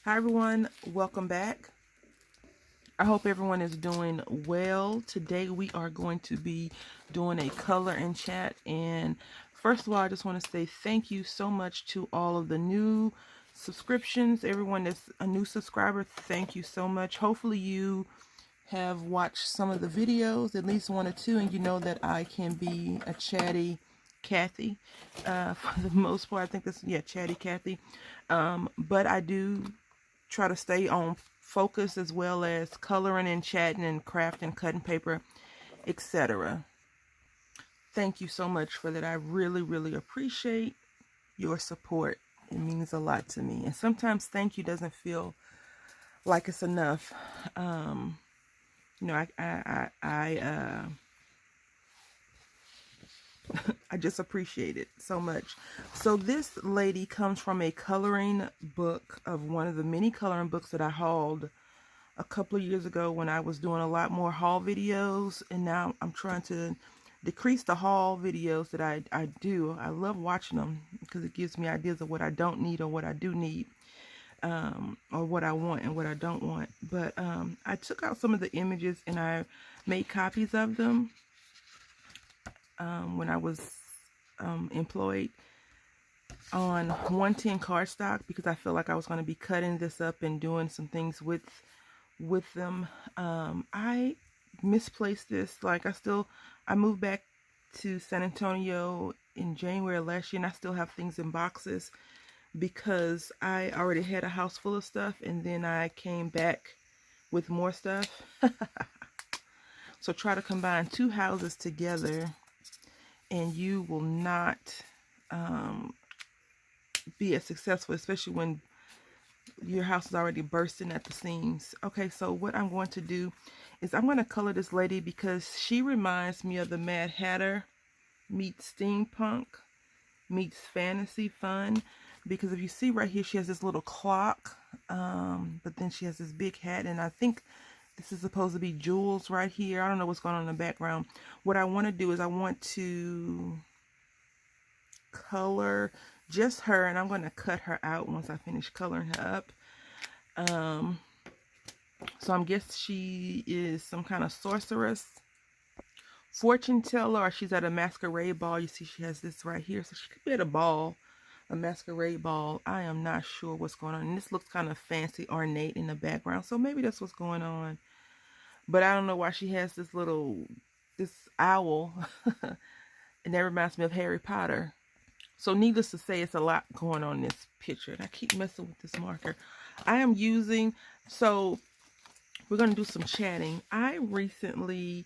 Hi everyone, welcome back. I hope everyone is doing well. Today we are going to be doing a color and chat. And first of all, I just want to say thank you so much to all of the new subscriptions. Everyone that's a new subscriber, thank you so much. Hopefully you have watched some of the videos, at least one or two, and you know that I can be a chatty Kathy. For the most part, I think that's, yeah, chatty Kathy. But I do try to stay on focus as well as coloring and chatting and crafting, cutting paper, etc. Thank you so much for that. I really, really appreciate your support. It means a lot to me. And sometimes thank you doesn't feel like it's enough. Um, you know, I just appreciate it so much. So this lady comes from a coloring book of one of the many coloring books that I hauled a couple of years ago when I was doing a lot more haul videos, and now I'm trying to decrease the haul videos that I do. I love watching them because it gives me ideas of what I don't need or what I do need, or what I want and what I don't want. But I took out some of the images and I made copies of them when I was employed on 110 cardstock, because I feel like I was going to be cutting this up and doing some things with them. I misplaced this. Like I moved back to San Antonio in January last year, and I still have things in boxes because I already had a house full of stuff, and then I came back with more stuff. So try to combine two houses together and you will not be as successful, especially when your house is already bursting at the seams. Okay, so what I'm going to do is I'm going to color this lady because she reminds me of the Mad Hatter meets steampunk meets fantasy fun. Because if you see right here, she has this little clock, but then she has this big hat, and I think this is supposed to be jewels right here. I don't know what's going on in the background. What I want to do is I want to color just her, and I'm going to cut her out once I finish coloring her up. So I'm guess she is some kind of sorceress, fortune teller, or she's at a masquerade ball. You see she has this right here, so she could be at a ball, a masquerade ball. I am not sure what's going on. And this looks kind of fancy, ornate in the background, so maybe that's what's going on. But I don't know why she has this owl. And that reminds me of Harry Potter. So needless to say, it's a lot going on in this picture. And I keep messing with this marker. I am using, so we're going to do some chatting. I recently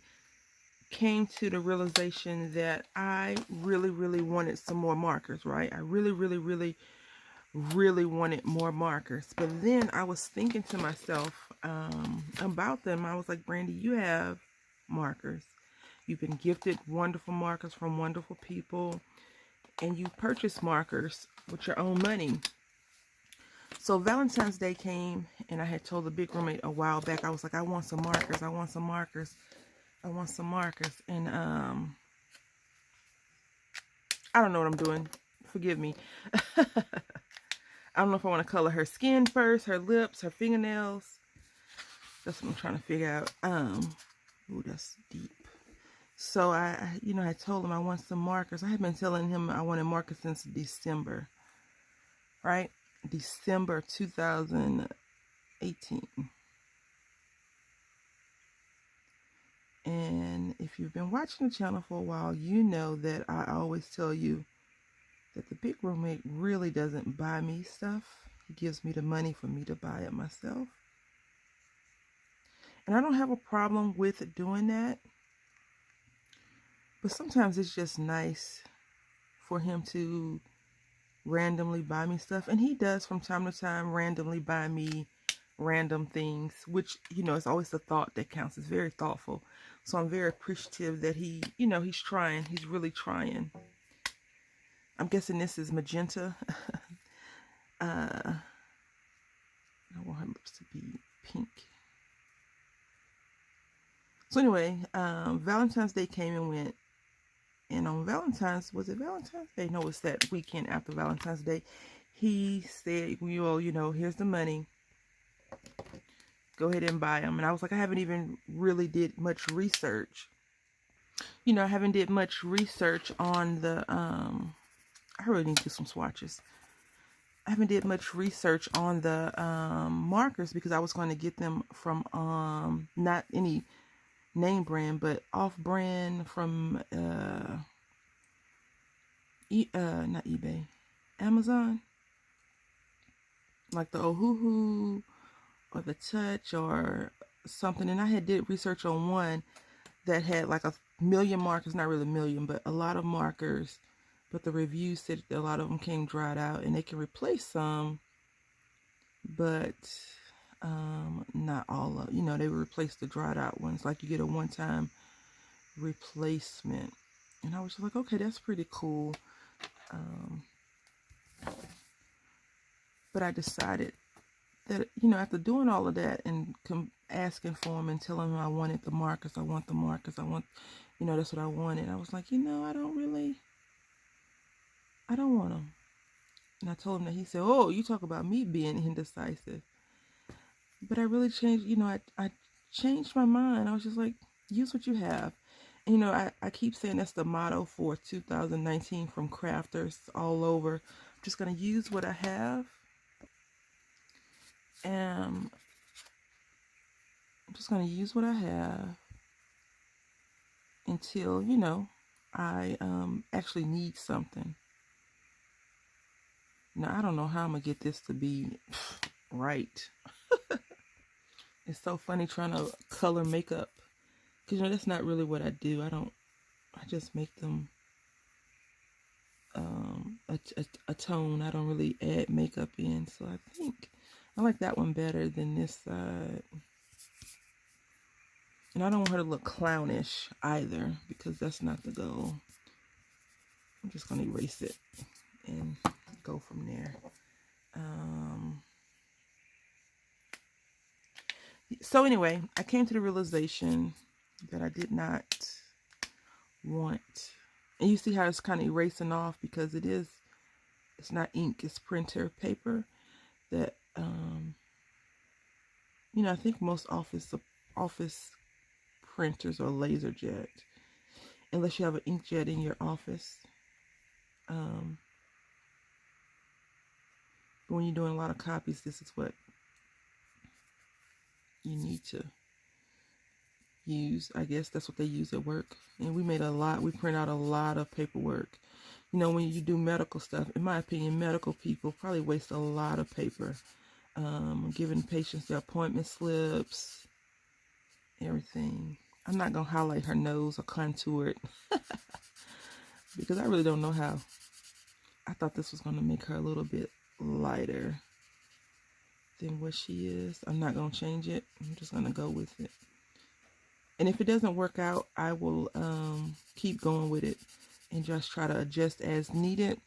came to the realization that I really, really wanted some more markers, right? I really, really, really, really wanted more markers. But then I was thinking to myself about them. I was like, Brandy, you have markers. You've been gifted wonderful markers from wonderful people, and you purchase markers with your own money. So Valentine's Day came, and I had told the big roommate a while back, I was like, I want some markers. I want some markers. I want some markers. And I don't know what I'm doing. Forgive me. I don't know if I want to color her skin first, her lips, her fingernails. That's what I'm trying to figure out. Ooh, that's deep. So I told him I want some markers. I had been telling him I wanted markers since December, right? December 2018. And if you've been watching the channel for a while, you know that I always tell you that the big roommate really doesn't buy me stuff. He gives me the money for me to buy it myself. And I don't have a problem with doing that. But sometimes it's just nice for him to randomly buy me stuff. And he does from time to time randomly buy me random things, which, it's always the thought that counts. It's very thoughtful. So I'm very appreciative that he, he's trying. He's really trying. I'm guessing this is magenta. I want her lips to be pink. So anyway, Valentine's Day came and went. And on was it Valentine's Day? No, it's that weekend after Valentine's Day. He said, well, here's the money. go ahead and buy them. And I was like, I haven't even really did much research. You know, I haven't did much research on the, I really need to do some swatches. I haven't did much research on the markers because I was going to get them from not any name brand, but off brand from not eBay, Amazon, like the Ohuhu or the Touch or something. And I had did research on one that had like 1,000,000 markers, not really a million, but a lot of markers. But the review said a lot of them came dried out, and they can replace some, but not all of, you know, they would replace the dried out ones. Like you get a one-time replacement. And I was just like, okay, that's pretty cool. But I decided that, you know, after doing all of that and asking for them and telling them I wanted the markers, I want the markers, I want, you know, that's what I wanted. I was like, you know, I don't want them. And I told him that. He said, oh, you talk about me being indecisive. But I really changed, you know, I changed my mind. I was just like, use what you have. And, you know, I keep saying that's the motto for 2019 from crafters all over. I'm just going to use what I have. And I'm just going to use what I have until, you know, I actually need something. Now, I don't know how I'm going to get this to be right. It's so funny trying to color makeup. Because, you know, that's not really what I do. I just make them a tone. I don't really add makeup in. So I think I like that one better than this side. And I don't want her to look clownish either, because that's not the goal. I'm just going to erase it and go from there. So anyway, I came to the realization that I did not want, and you see how it's kind of erasing off because it's not ink, it's printer paper that, you know, I think most office printers are laser jet, unless you have an inkjet in your office. But when you're doing a lot of copies, this is what you need to use. I guess that's what they use at work. And we print out a lot of paperwork. You know, when you do medical stuff, in my opinion, medical people probably waste a lot of paper. Giving patients their appointment slips, everything. I'm not going to highlight her nose or contour it because I really don't know how. I thought this was going to make her a little bit lighter than what she is. I'm not going to change it. I'm just going to go with it. And if it doesn't work out, I will keep going with it and just try to adjust as needed.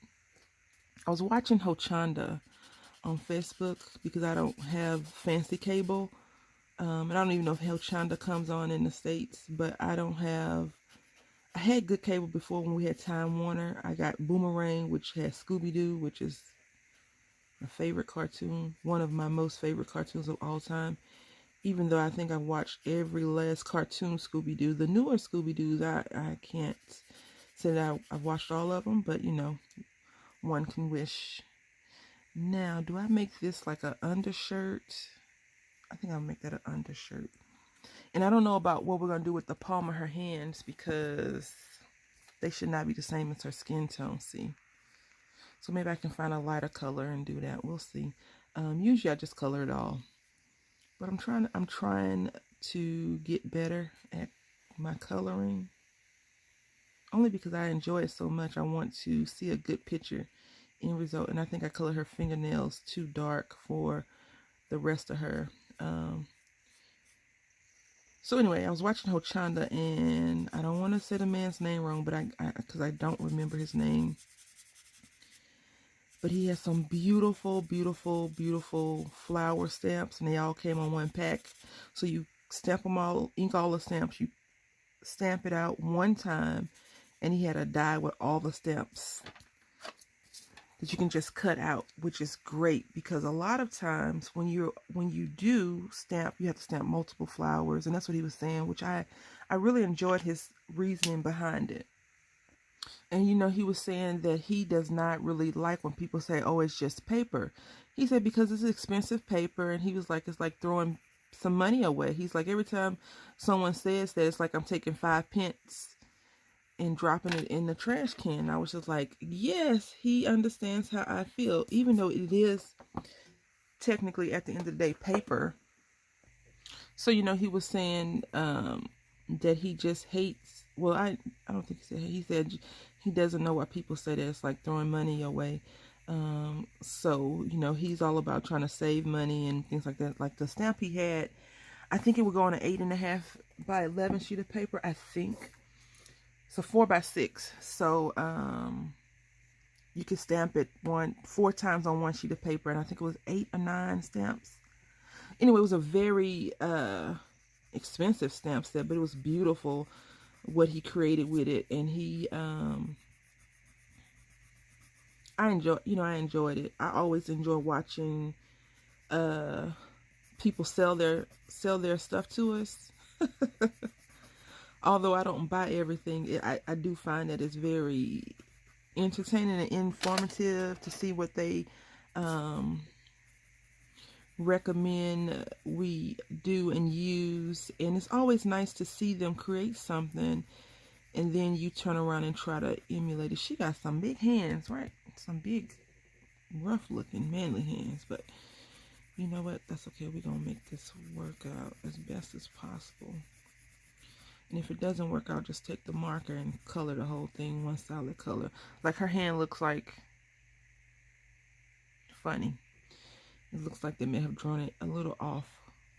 I was watching Hochanda on Facebook because I don't have fancy cable. And I don't even know if Hochanda comes on in the States, but I had good cable before when we had Time Warner. I got Boomerang, which has Scooby-Doo, which is my favorite cartoon, one of my most favorite cartoons of all time. Even though I think I've watched every last cartoon Scooby-Doo. The newer Scooby-Doos, I can't say that I've watched all of them, but, you know, one can wish. Now, do I make this like an undershirt? I think I'll make that an undershirt. And I don't know about what we're going to do with the palm of her hands because they should not be the same as her skin tone, see? So maybe I can find a lighter color and do that. We'll see. Usually I just color it all. But I'm trying to get better at my coloring. Only because I enjoy it so much. I want to see a good picture in result. And I think I colored her fingernails too dark for the rest of her. So anyway, I was watching Hochanda, and I don't want to say the man's name wrong, but because I don't remember his name. But he has some beautiful, beautiful, beautiful flower stamps, and they all came on one pack. So you stamp them all, ink all the stamps, you stamp it out one time, and he had a die with all the stamps that you can just cut out, which is great because a lot of times when you do stamp, you have to stamp multiple flowers, and that's what he was saying, which I really enjoyed his reasoning behind it. And he was saying that he does not really like when people say, "Oh, it's just paper." He said because it's expensive paper, and he was like, it's like throwing some money away. He's like, every time someone says that, it's like I'm taking 5 pence and dropping it in the trash can. I was just like, yes, he understands how I feel, even though it is technically at the end of the day paper. So he was saying that he just hates. Well, I don't think he said he doesn't know why people say that it's like throwing money away. So he's all about trying to save money and things like that. Like the stamp he had, I think it would go on an 8.5 by 11 sheet of paper. I think. So 4 by 6. So you could stamp it 4 times on one sheet of paper, and I think it was 8 or 9 stamps. Anyway, it was a very expensive stamp set, but it was beautiful what he created with it, and he I enjoyed it. I always enjoy watching people sell their stuff to us. Although I don't buy everything, I do find that it's very entertaining and informative to see what they recommend we do and use. And it's always nice to see them create something and then you turn around and try to emulate it. She got some big hands, right? Some big, rough looking, manly hands. But you know what? That's okay. We're going to make this work out as best as possible. And if it doesn't work out, just take the marker and color the whole thing one solid color. Like her hand looks like funny. It looks like they may have drawn it a little off.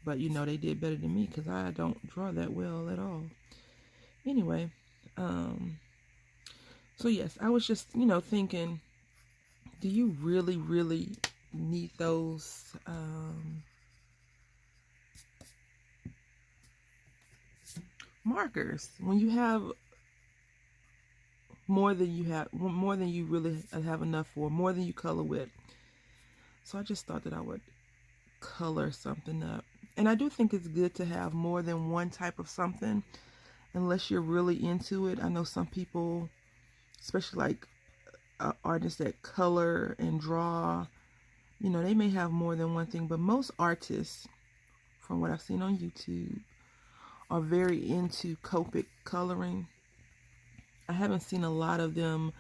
But they did better than me because I don't draw that well at all. Anyway, so yes, I was just, thinking, do you really, really need those markers when you have more than you really have enough for, more than you color with? So I just thought that I would color something up. And I do think it's good to have more than one type of something, unless you're really into it. I know some people, especially like artists that color and draw, they may have more than one thing, but most artists, from what I've seen on YouTube, are very into Copic coloring. I haven't seen a lot of them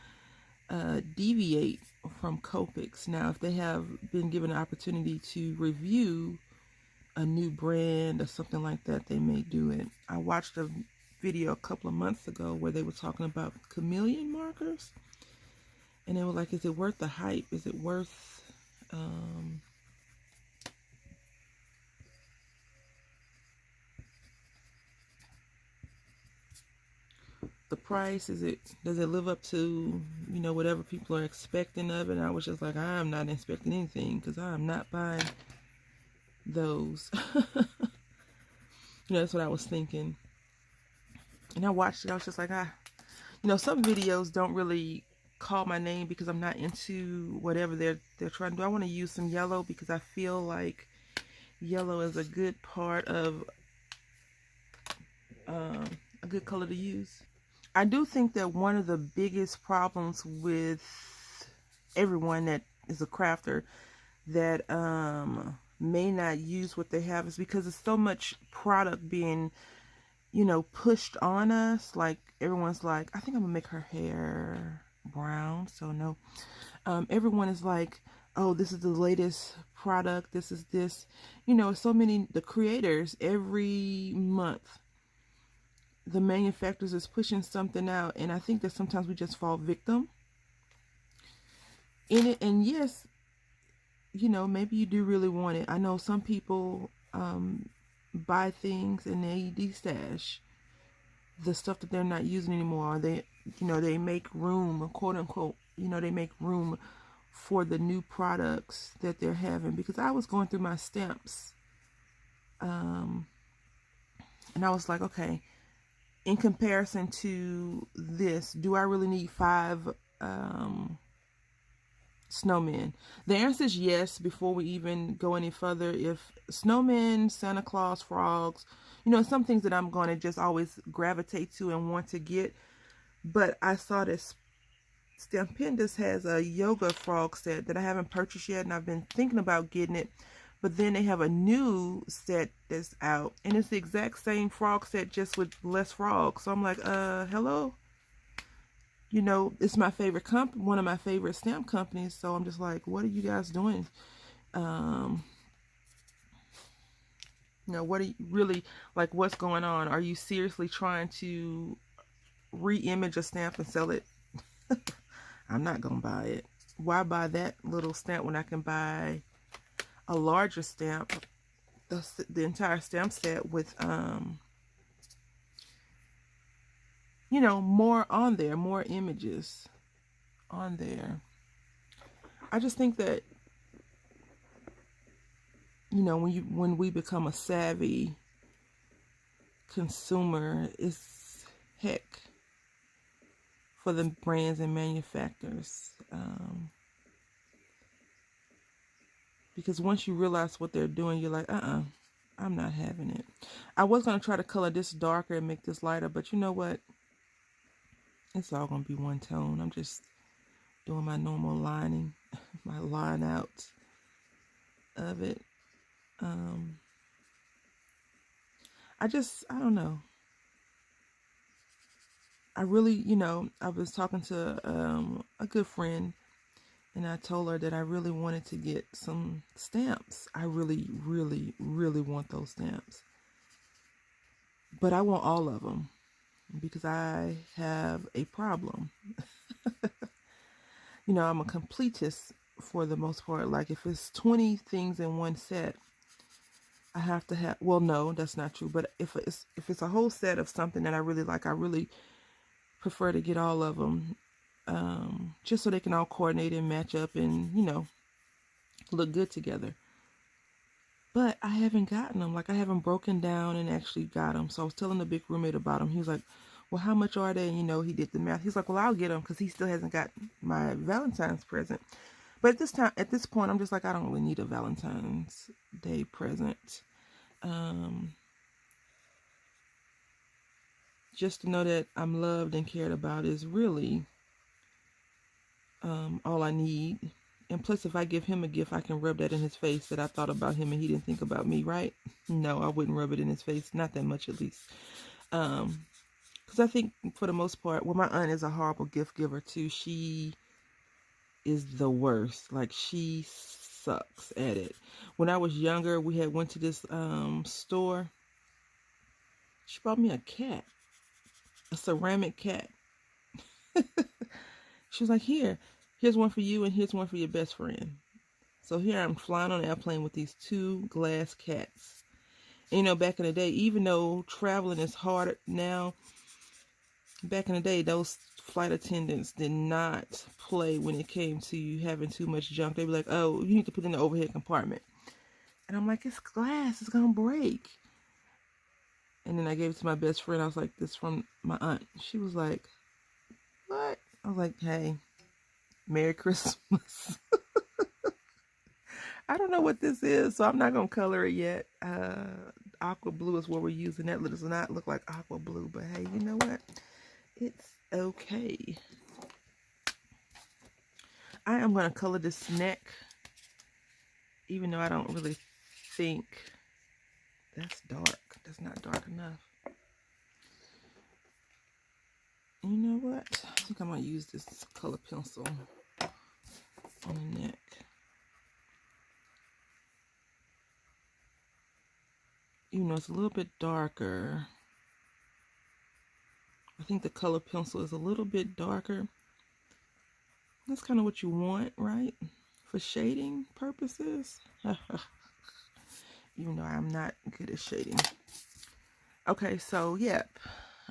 deviate from Copics. Now, if they have been given an opportunity to review a new brand or something like that, they may do it. I watched a video a couple of months ago where they were talking about chameleon markers, and they were like, is it worth the hype? Is it worth the price? Does it live up to whatever people are expecting of it? And I was just like, I'm not expecting anything because I'm not buying those. That's what I was thinking. And I watched it. I was just like, some videos don't really call my name because I'm not into whatever they're trying to do. I want to use some yellow because I feel like yellow is a good part of a good color to use. I do think that one of the biggest problems with everyone that is a crafter that may not use what they have is because there's so much product being, pushed on us. Like everyone's like, I think I'm gonna make her hair brown, so no. Everyone is like, oh, this is the latest product, this is this. So many, the creators, every month the manufacturers is pushing something out, and I think that sometimes we just fall victim in it. And yes, maybe you do really want it. I know some people buy things and they destash the stuff that they're not using anymore. They make room, quote unquote, they make room for the new products that they're having. Because I was going through my stamps and I was like, okay, in comparison to this, do I really need 5 Snowmen. The answer is yes. Before we even go any further, if snowmen, Santa Claus, frogs, you know, some things that I'm going to just always gravitate to and want to get. But I saw this Stampendous has a yoga frog set that I haven't purchased yet, and I've been thinking about getting it. But then they have a new set that's out, and it's the exact same frog set, just with less frogs. So I'm like, hello? You know, it's my favorite one of my favorite stamp companies. So I'm just like, what are you guys doing? You know, what are you really, like, what's going on? Are you seriously trying to re-image a stamp and sell it? I'm not gonna buy it. Why buy that little stamp when I can buy a larger stamp, the entire stamp set with you know, more on there, more images on there. I just think that, you know, when we become a savvy consumer, it's heck for the brands and manufacturers. Because once you realize what they're doing, you're like, I'm not having it. I was going to try to color this darker and make this lighter, but you know what? It's all going to be one tone. I'm just doing my normal lining, my line out of it. I don't know. I really, you know, I was talking to a good friend, and I told her that I really wanted to get some stamps. I really, really, really want those stamps. But I want all of them because I have a problem. You know, I'm a completist for the most part. Like if it's 20 things in one set, I have to have, well, no, that's not true. But if it's a whole set of something that I really like, I really prefer to get all of them, just so they can all coordinate and match up and, you know, look good together. But I haven't gotten them. Like I haven't broken down and actually got them. So I was telling the big roommate about them. He was like, well, how much are they? And, you know, he did the math. He's like, well, I'll get them because he still hasn't got my Valentine's present. But at this point, I'm just like, I don't really need a Valentine's Day present. Just to know that I'm loved and cared about is really all I need. And plus, if I give him a gift, I can rub that in his face that I thought about him and he didn't think about me, right? No, I wouldn't rub it in his face. Not that much, at least. Because I think for the most part, well, my aunt is a horrible gift giver too. She is the worst. Like she sucks at it. When I was younger, we had went to this store. She bought me a cat, a ceramic cat. She was like, here's one for you and here's one for your best friend. So here I'm flying on an airplane with these two glass cats. And, you know, back in the day, even though traveling is hard now, back in the day, those flight attendants did not play when it came to you having too much junk. They'd be like, oh, you need to put it in the overhead compartment. And I'm like, it's glass, it's gonna break. And then I gave it to my best friend. I was like, this from my aunt. She was like, what? I was like, hey, Merry Christmas. I don't know what this is, so I'm not gonna color it yet. Aqua blue is what we're using. That does not look like aqua blue, but hey, you know what? It's okay. I am gonna color this neck, even though I don't really think that's dark. That's not dark enough. You know what? I think I'm gonna use this color pencil on the neck. Even though it's a little bit darker, I think the color pencil is a little bit darker. That's kind of what you want, right? For shading purposes. Even though I'm not good at shading. Okay, so yep.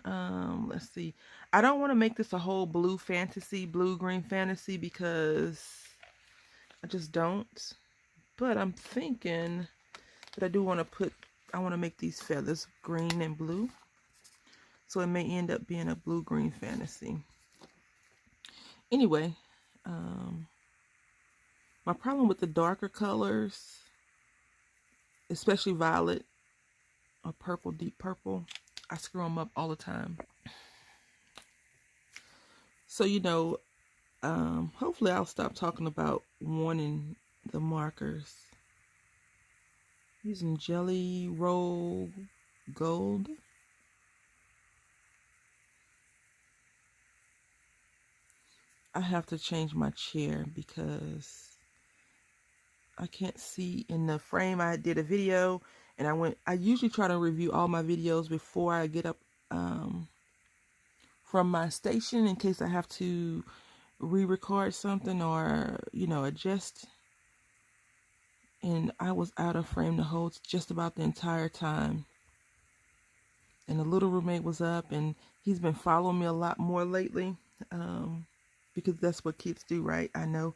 Let's see. I don't want to make this a whole blue-green fantasy because I just don't. But I'm thinking that I want to make these feathers green and blue. So it may end up being a blue-green fantasy. Anyway, My problem with the darker colors, especially violet or purple, deep purple, I screw them up all the time. So, hopefully I'll stop talking about wanting the markers. Using Jelly Roll Gold. I have to change my chair because I can't see in the frame. I did a video and I usually try to review all my videos before I get up from my station in case I have to re-record something or, adjust. And I was out of frame to hold just about the entire time. And the little roommate was up, and he's been following me a lot more lately, because that's what kids do, right? I know.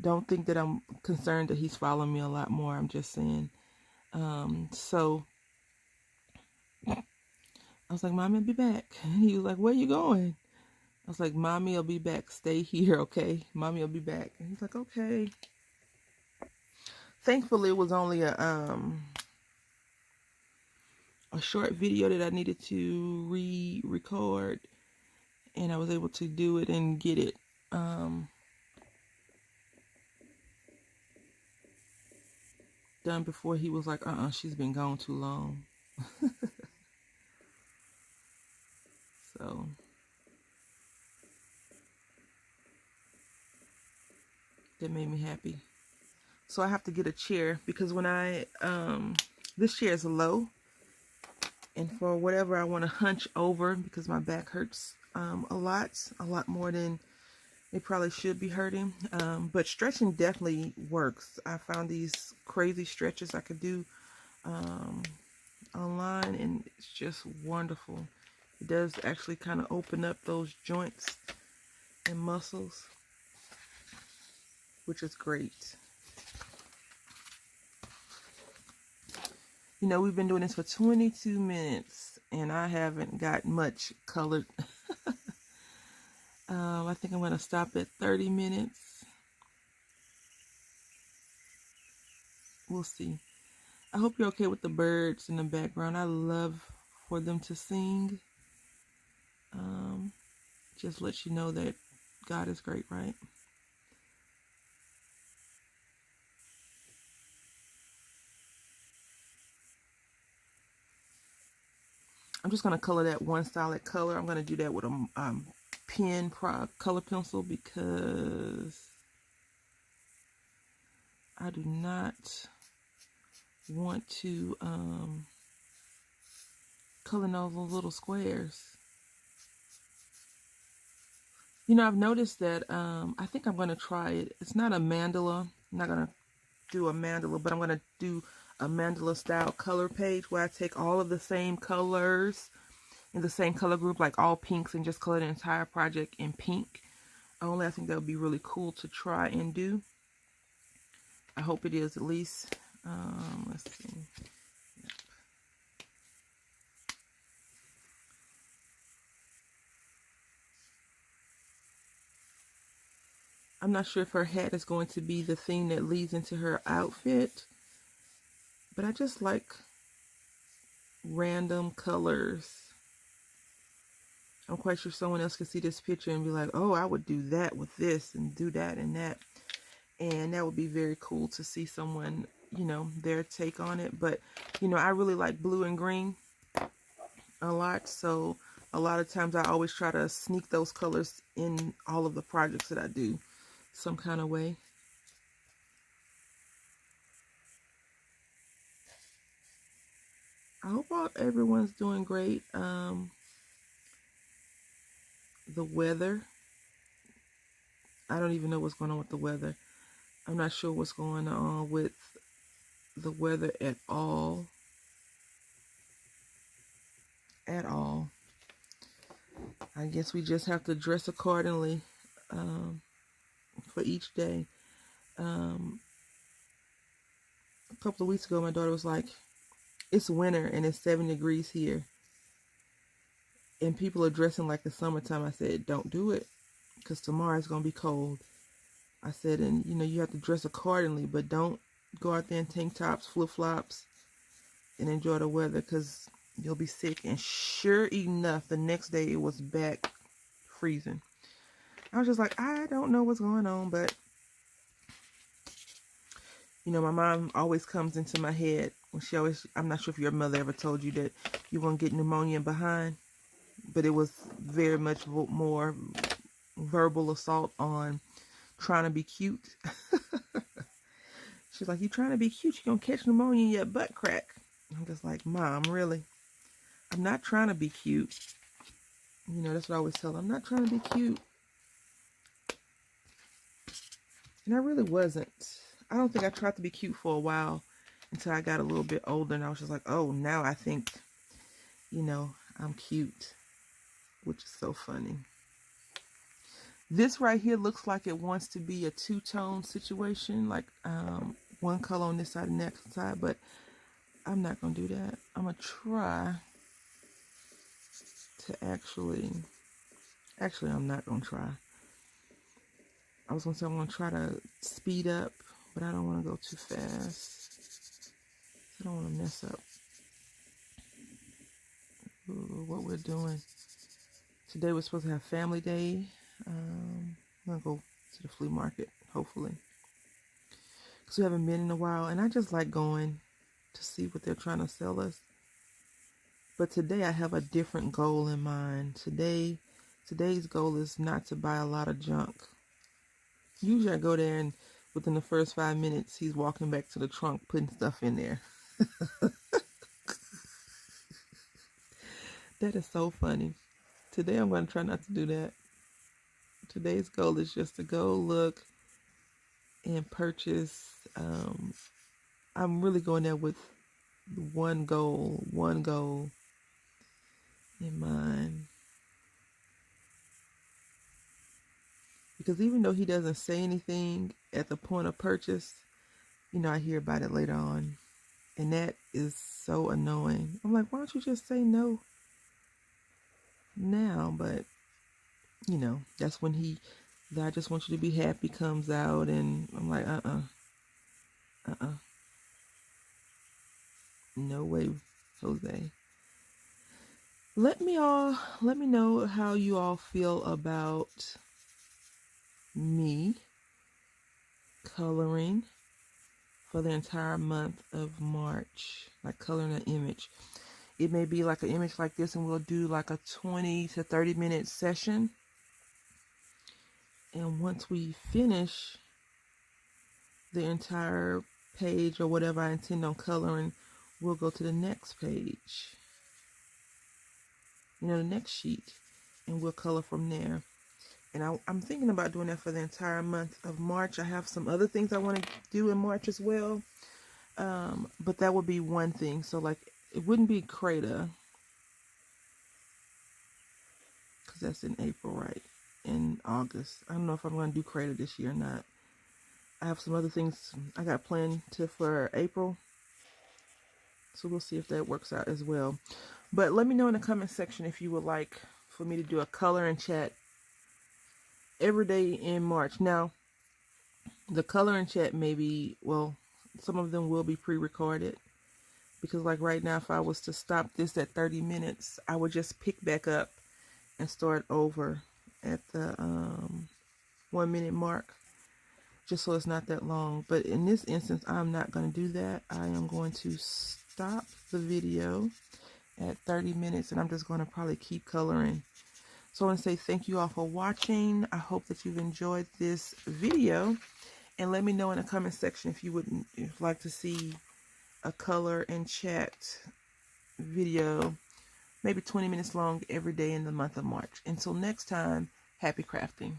Don't think that I'm concerned that he's following me a lot more. I'm just saying. So I was like, Mommy, I'll be back. And he was like, where you going? I was like, Mommy, I'll be back. Stay here, okay? Mommy, I'll be back. And he's like, okay. Thankfully, it was only a short video that I needed to re-record, and I was able to do it and get it done before he was like, she's been gone too long. So that made me happy. So I have to get a chair because when this chair is low, and for whatever I want to hunch over because my back hurts a lot more than it probably should be hurting. But stretching definitely works. I found these crazy stretches I could do online, and it's just wonderful. It does actually kind of open up those joints and muscles, which is great. We've been doing this for 22 minutes, and I haven't got much colored. I think I'm going to stop at 30 minutes. We'll see. I hope you're okay with the birds in the background. I love for them to sing. Just let you know that God is great, right? I'm just going to color that one solid color. I'm going to do that with a pen color pencil because I do not want to color in those little squares. I've noticed that I think I'm going to try it. It's not a mandala. I'm not going to do a mandala, but I'm going to do a mandala style color page where I take all of the same colors in the same color group, like all pinks, and just color the entire project in pink. I think that would be really cool to try and do. I hope it is at least. Let's see. Yep. I'm not sure if her hat is going to be the thing that leads into her outfit, but I just like random colors. I'm quite sure someone else could see this picture and be like, oh, I would do that with this and do that and that. And that would be very cool to see someone, their take on it. But, I really like blue and green a lot. So a lot of times I always try to sneak those colors in all of the projects that I do some kind of way. I hope everyone's doing great. The weather, I don't even know what's going on with the weather. I'm not sure what's going on with the weather at all. At all. I guess we just have to dress accordingly for each day. A couple of weeks ago, my daughter was like, it's winter and it's 7 degrees here. And people are dressing like the summertime. I said, don't do it, because tomorrow it's going to be cold. I said, and you know, you have to dress accordingly, but don't go out there in tank tops, flip-flops, and enjoy the weather, because you'll be sick. And sure enough, the next day it was back freezing. I was just like, I don't know what's going on, but you know, my mom always comes into my head when she always, I'm not sure if your mother ever told you that you're going to get pneumonia behind, but it was very much more verbal assault on trying to be cute. She's like, you trying to be cute, you're going to catch pneumonia in your butt crack. I'm just like, Mom, really? I'm not trying to be cute. You know, that's what I always tell her. I'm not trying to be cute. And I really wasn't. I don't think I tried to be cute for a while until I got a little bit older, and I was just like, oh, now I think, you know, I'm cute, which is so funny. This right here looks like it wants to be a two-tone situation, like one color on this side and next side, but I'm not going to do that. I'm going to try to actually, I'm not going to try. I was going to say I'm going to try to speed up, but I don't want to go too fast. I don't want to mess up what we're doing. Today we're supposed to have family day. I'm going to go to the flea market, hopefully, because we haven't been in a while, and I just like going to see what they're trying to sell us. But today I have a different goal in mind. Today's goal is not to buy a lot of junk. Usually I go there and within the first 5 minutes, he's walking back to the trunk, putting stuff in there. That is so funny. Today I'm going to try not to do that. Today's goal is just to go look and purchase. I'm really going there with one goal in mind. Because even though he doesn't say anything at the point of purchase, you know, I hear about it later on. And that is so annoying. I'm like, why don't you just say no now? But, you know, that's when I just want you to be happy comes out. And I'm like, no way, Jose. Let me know how you all feel about me coloring for the entire month of March, like coloring an image. It may be like an image like this, and we'll do like a 20 to 30 minute session. And once we finish the entire page or whatever I intend on coloring, we'll go to the next page, you know, the next sheet, and we'll color from there. And I'm thinking about doing that for the entire month of March. I have some other things I want to do in March as well. But that would be one thing. So like, it wouldn't be Crater, because that's in April, right? In August. I don't know if I'm going to do Crater this year or not. I have some other things I got planned for April. So we'll see if that works out as well. But let me know in the comment section if you would like for me to do a color and chat every day in March. Now, the color and chat may be, well, some of them will be pre-recorded, because like right now, if I was to stop this at 30 minutes, I would just pick back up and start over at the 1 minute mark, just so it's not that long. But in this instance, I'm not going to do that. I am going to stop the video at 30 minutes, and I'm just going to probably keep coloring. So I want to say thank you all for watching. I hope that you've enjoyed this video, and let me know in the comment section if you would like to see a color and chat video, maybe 20 minutes long every day in the month of March. Until next time, happy crafting.